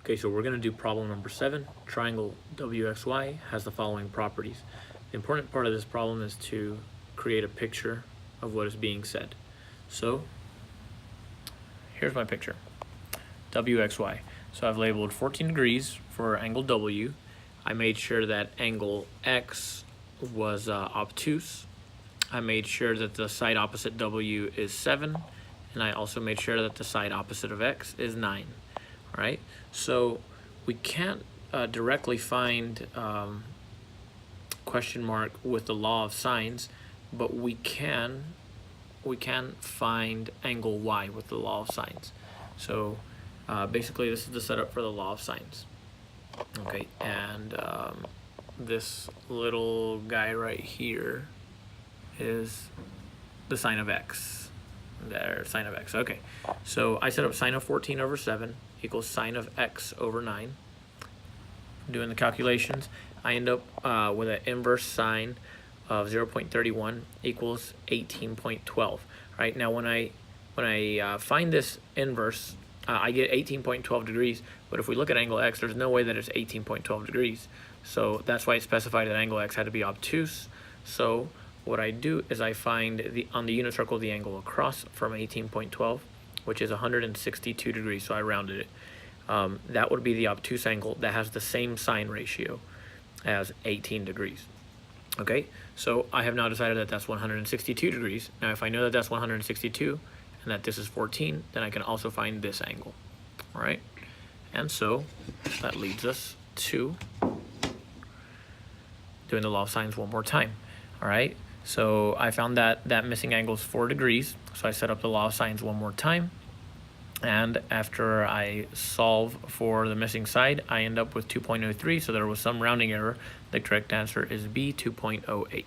Okay, so we're going to do problem number 7. Triangle WXY has the following properties. The important part of this problem is to create a picture of what is being said. So here's my picture, WXY. So I've labeled 14 degrees for angle W. I made sure that angle X was obtuse. I made sure that the side opposite W is 7, and I also made sure that the side opposite of X is 9. All right, so we can't directly find question mark with the law of sines, but we can find angle Y with the law of sines. So basically this is the setup for the law of sines. Okay, and this little guy right here is the sine of X. There, sine of X. Okay, so I set up sine of 14 over 7 equals sine of X over 9. Doing the calculations, I end up with an inverse sine of 0.31 equals 18.12. Right, now when I find this inverse, I get 18.12 degrees, but if we look at angle X, there's no way that it's 18.12 degrees. So that's why it specified that angle X had to be obtuse. So what I do is I find on the unit circle the angle across from 18.12, which is 162 degrees, so I rounded it. That would be the obtuse angle that has the same sine ratio as 18 degrees. Okay, so I have now decided that that's 162 degrees. Now if I know that that's 162 and that this is 14, then I can also find this angle. All right, and so that leads us to doing the law of sines one more time. All right, so I found that missing angle is 4 degrees, so I set up the law of sines one more time. And after I solve for the missing side, I end up with 2.03, so there was some rounding error. The correct answer is B, 2.08.